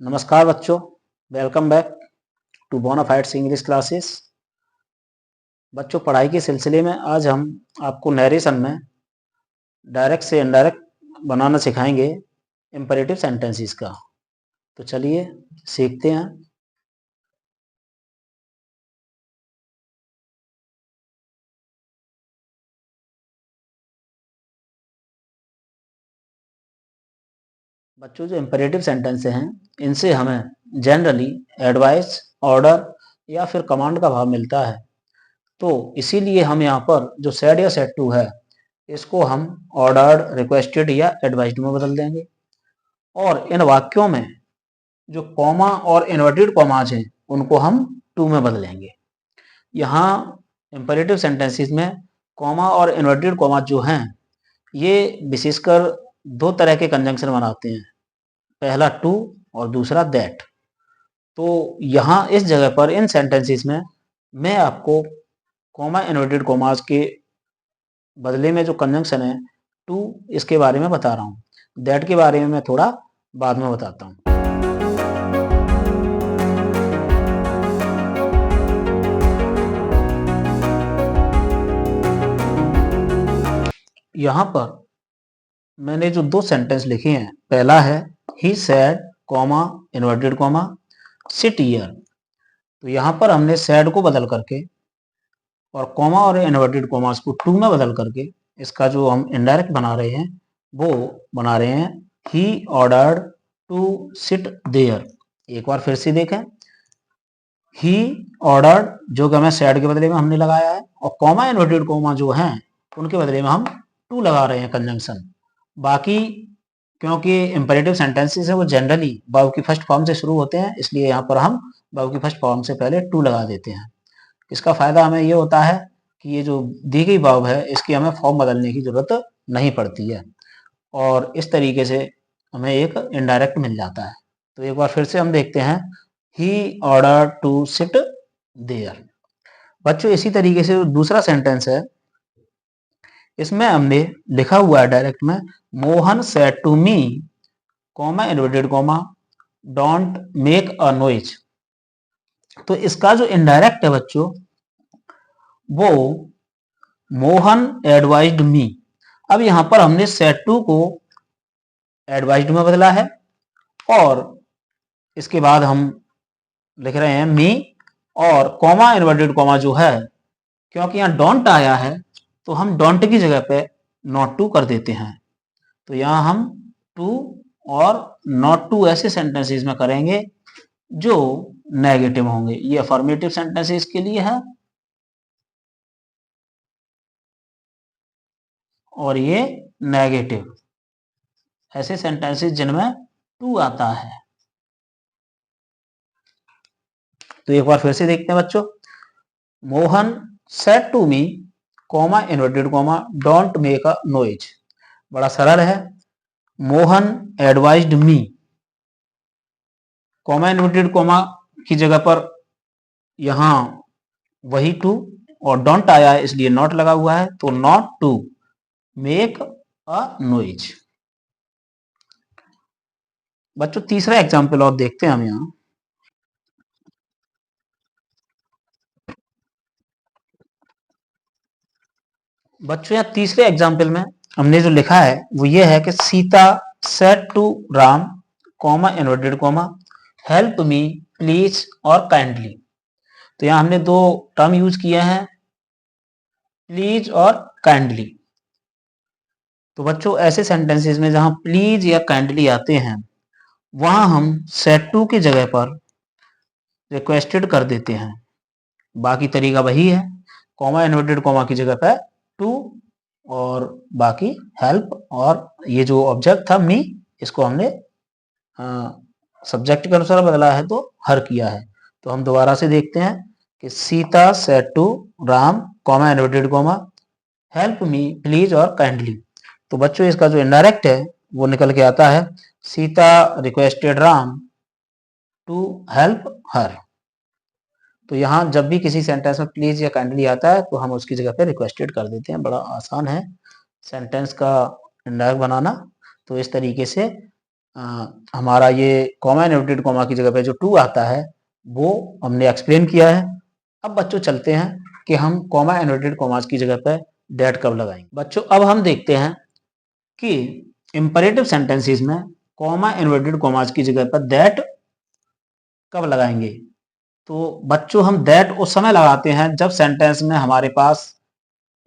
नमस्कार बच्चों, welcome back to Bonafides English classes. बच्चों, पढ़ाई के सिलसिले में आज हम आपको नरेशन में डायरेक्ट से इनडायरेक्ट बनाना सिखाएंगे इंपेरेटिव सेंटेंसेस का। तो चलिए सीखते हैं। बच्चों, जो इंपेरेटिव सेंटेंस हैं इनसे हमें जनरली एडवाइस, ऑर्डर या फिर कमांड का भाव मिलता है। तो इसीलिए हम यहाँ पर जो सेड या सेड टू है इसको हम ऑर्डर्ड, रिक्वेस्टेड या एडवाइस्ड में बदल देंगे। और इन वाक्यों में जो कॉमा और इन्वर्टेड कॉमाज हैं उनको हम टू में बदलेंगे। यहाँ इंपेरेटिव सेंटेंसेस में कॉमा और इन्वर्टेड कॉमाज जो हैं ये विशेषकर दो तरह के कंजंक्शन बनाते हैं, पहला टू और दूसरा दैट। तो यहाँ इस जगह पर इन सेंटेंसेस में मैं आपको कॉमा इन्वर्टेड कॉमाज के बदले में जो कंजंक्शन है टू, इसके बारे में बता रहा हूँ। दैट के बारे में मैं थोड़ा बाद में बताता हूँ। यहाँ पर मैंने जो दो सेंटेंस लिखे हैं, पहला है ही said comma inverted comma sit here. तो यहाँ पर हमने सैड को बदल करके और कॉमा और इन्वर्टेड कॉमास को टू में बदल करके इसका जो हम इनडायरेक्ट बना रहे हैं वो बना रहे हैं he ordered to sit there. एक बार फिर से देखें, ही ऑर्डर्ड जो कि हमें सैड के बदले में हमने लगाया है, और कॉमा इन्वर्टेड कॉमा जो हैं उनके बदले में हम टू लगा रहे हैं कंजंक्शन। बाकी क्योंकि इंपेरेटिव सेंटेंसेस है वो जनरली वर्ब की फर्स्ट फॉर्म से शुरू होते हैं, इसलिए यहाँ पर हम वर्ब की फर्स्ट फॉर्म से पहले टू लगा देते हैं। इसका फायदा हमें ये होता है कि ये जो दी गई वर्ब है इसकी हमें फॉर्म बदलने की जरूरत नहीं पड़ती है, और इस तरीके से हमें एक इनडायरेक्ट मिल जाता है। तो एक बार फिर से हम देखते हैं, ही ऑर्डर टू सिट देयर। बच्चों, इसी तरीके से दूसरा सेंटेंस है, इसमें हमने लिखा हुआ है डायरेक्ट में Mohan said to me comma inverted comma don't make a noise. तो इसका जो इनडायरेक्ट है बच्चों वो मोहन एडवाइज्ड मी। अब यहां पर हमने सेड टू को एडवाइज्ड में बदला है और इसके बाद हम लिख रहे हैं मी, और कॉमा इन्वर्टेड कॉमा जो है क्योंकि यहां डोंट आया है तो हम डोंट की जगह पे नॉट टू कर देते हैं। तो यहां हम टू और नॉट टू ऐसे सेंटेंसेस में करेंगे जो नेगेटिव होंगे। ये अफर्मेटिव सेंटेंसेस के लिए है और ये नेगेटिव ऐसे सेंटेंसेस जिनमें टू आता है। तो एक बार फिर से देखते हैं बच्चों, Mohan said to me comma inverted comma don't make a noise. बड़ा सरल है, Mohan advised me, comma inverted comma की जगह पर यहां वही टू, और डोंट आया है इसलिए नॉट लगा हुआ है, तो not to make a noise. बच्चों, तीसरा एग्जाम्पल और देखते हैं हम यहां। बच्चों, यहां तीसरे एग्जाम्पल में हमने जो लिखा है वो ये है कि Sita said to Ram comma inverted comma help me please और काइंडली। तो यहां हमने दो टर्म यूज किए हैं, प्लीज और काइंडली। तो बच्चों, ऐसे सेंटेंसेस में जहां प्लीज या काइंडली आते हैं वहां हम सेड टू की जगह पर रिक्वेस्टेड कर देते हैं। बाकी तरीका वही है, कॉमा इन्वर्टेड कॉमा की जगह पर टू और बाकी हेल्प, और ये जो ऑब्जेक्ट था मी इसको हमने सब्जेक्ट के अनुसार बदला है तो हर किया है। तो हम दोबारा से देखते हैं कि Sita said to Ram comma inverted comma help me please और काइंडली। तो बच्चों, इसका जो इनडायरेक्ट है वो निकल के आता है Sita requested Ram to help her. तो यहाँ जब भी किसी सेंटेंस में प्लीज या काइंडली आता है तो हम उसकी जगह पे रिक्वेस्टेड कर देते हैं। बड़ा आसान है सेंटेंस का इनडायरेक्ट बनाना। तो इस तरीके से हमारा ये कॉमा इन्वर्टेड कॉमा की जगह पे जो टू आता है वो हमने एक्सप्लेन किया है। अब बच्चों चलते हैं कि हम कॉमा इन्वर्टेड कॉमास की जगह पे डेट कब लगाएंगे। बच्चों अब हम देखते हैं कि इंपरेटिव सेंटेंसेस में कॉमा इन्वर्टेड कॉमास की जगह पर दैट कब लगाएंगे। तो बच्चों हम दैट उस समय लगाते हैं जब सेंटेंस में हमारे पास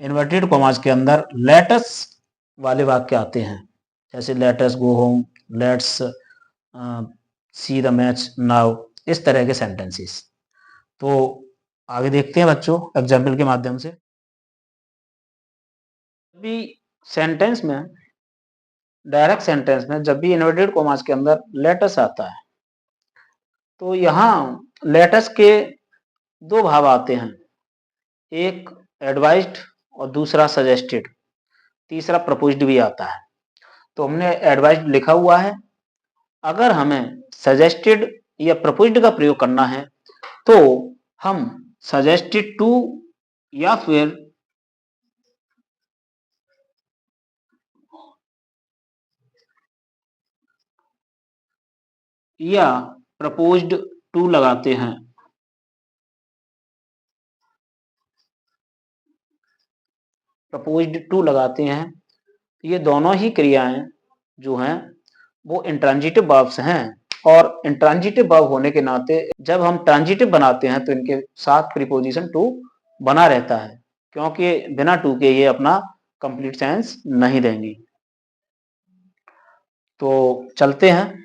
इन्वर्टेड कॉमास के अंदर लेटस वाले वाक्य आते हैं, जैसे let's go home, let's see the match now, इस तरह के सेंटेंसेस। तो आगे देखते हैं बच्चों एग्जाम्पल के माध्यम से। भी सेंटेंस में, डायरेक्ट सेंटेंस में जब भी इन्वर्टेड कॉमास के अंदर लेटस आता है तो यहाँ लेटस के दो भाव आते हैं, एक एडवाइज्ड और दूसरा सजेस्टेड, तीसरा प्रपोज्ड भी आता है। तो हमने एडवाइज्ड लिखा हुआ है, अगर हमें सजेस्टेड या प्रपोज्ड का प्रयोग करना है तो हम सजेस्टेड टू या फिर या प्रपोज्ड टू लगाते हैं। प्रपोज्ड टू लगाते हैं। ये दोनों ही क्रियाएं जो हैं वो इंट्रांजिटिव वर्ब्स हैं, और इंट्रांजिटिव वर्ब होने के नाते जब हम ट्रांजिटिव बनाते हैं तो इनके साथ प्रीपोजिशन टू बना रहता है, क्योंकि बिना टू के ये अपना कंप्लीट सेंस नहीं देंगी। तो चलते हैं,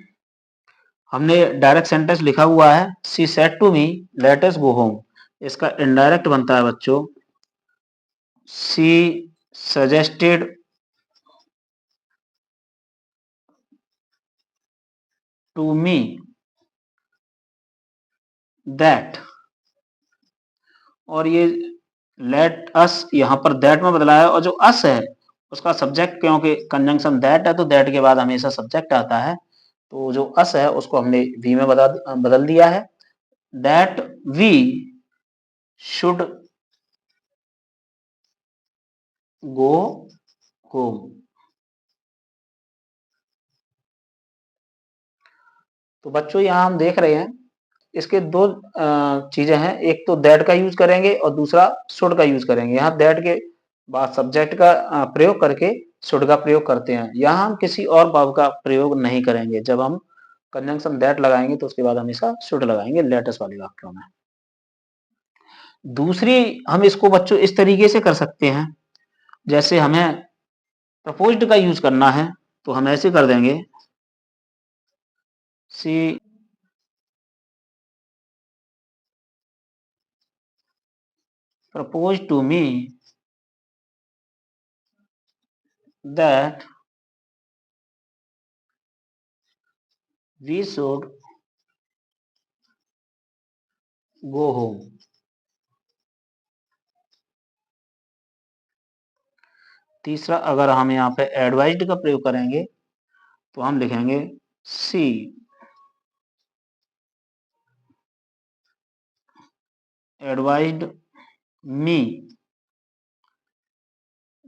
हमने डायरेक्ट सेंटेंस लिखा हुआ है she said to me let us go home. इसका इनडायरेक्ट बनता है बच्चों she suggested to me that, और ये लेट अस यहाँ पर दैट में बदला है, और जो अस है उसका सब्जेक्ट, क्योंकि कंजंक्शन दैट है तो दैट के बाद हमेशा सब्जेक्ट आता है, तो जो अस है उसको हमने वी में बदल दिया है। That we should go home. तो बच्चों यहाँ हम देख रहे हैं इसके दो चीजें हैं, एक तो दैट का यूज करेंगे और दूसरा शुड का यूज करेंगे। यहाँ दैट के बाद सब्जेक्ट का प्रयोग करके शुड का प्रयोग करते हैं। यहाँ हम किसी और वर्ब का प्रयोग नहीं करेंगे, जब हम कंजंक्शन दैट लगाएंगे तो उसके बाद हमेशा शुड लगाएंगे लेटेस्ट वाले वाक्यों में। दूसरी हम इसको बच्चों इस तरीके से कर सकते हैं, जैसे हमें प्रपोज्ड का यूज करना है तो हम ऐसे कर देंगे सी proposed to me that we should go home। तीसरा, अगर हम यहाँ पे एडवाइज्ड का प्रयोग करेंगे तो हम लिखेंगे she advised me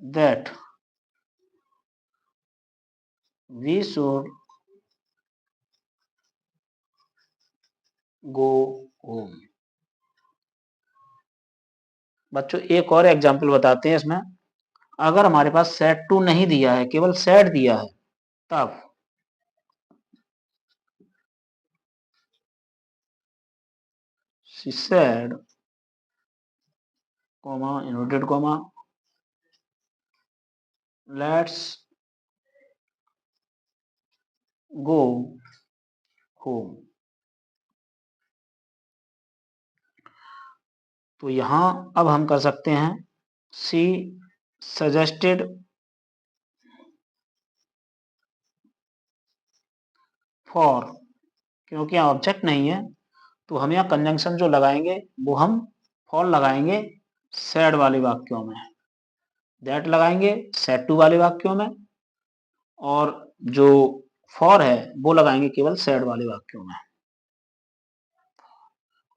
that we should go home. बच्चों एक और एग्जांपल बताते हैं इसमें, अगर हमारे पास सेड टू नहीं दिया है, केवल सेड दिया है, तब she said comma inverted comma let's go home. तो यहां अब हम कर सकते हैं सी सजेस्टेड फॉर, क्योंकि यहाँ ऑब्जेक्ट नहीं है तो हम यहाँ कंजंक्शन जो लगाएंगे वो हम फॉर लगाएंगे सैड वाले वाक्यों में, दैट लगाएंगे सैड टू वाले वाक्यों में, और जो फॉर है वो लगाएंगे केवल सैड वाले वाक्यों में।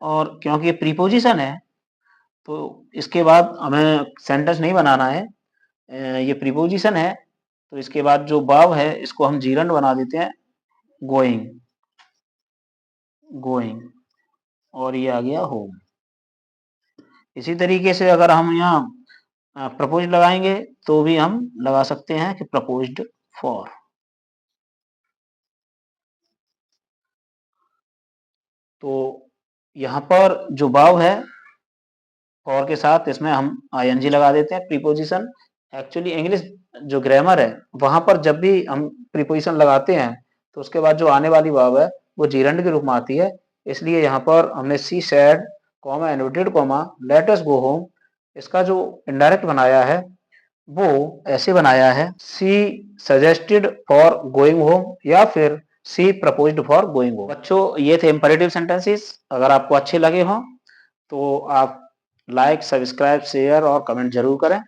और क्योंकि ये प्रीपोजिशन है तो इसके बाद हमें सेंटेंस नहीं बनाना है, ये प्रीपोजिशन है तो इसके बाद जो वर्ब है इसको हम जीरंड बना देते हैं, गोइंग, गोइंग, और ये आ गया होम। इसी तरीके से अगर हम यहाँ प्रपोज लगाएंगे तो भी हम लगा सकते हैं कि प्रपोज्ड फॉर। तो यहाँ पर जो वाव है फॉर के साथ, इसमें हम आईएनजी लगा देते हैं प्रीपोजिशन। एक्चुअली इंग्लिश जो ग्रामर है वहां पर जब भी हम प्रीपोजिशन लगाते हैं तो उसके बाद जो आने वाली वाव है वो जीरंड के रूप में आती है। इसलिए यहाँ पर हमने she said comma inverted comma let us go home, इसका जो इनडायरेक्ट बनाया है वो ऐसे बनाया है, she suggested for going home या फिर she proposed for going home. बच्चों, ये थे इंपेरेटिव सेंटेंसेस। अगर आपको अच्छे लगे हों तो आप लाइक, सब्सक्राइब, शेयर और कमेंट जरूर करें।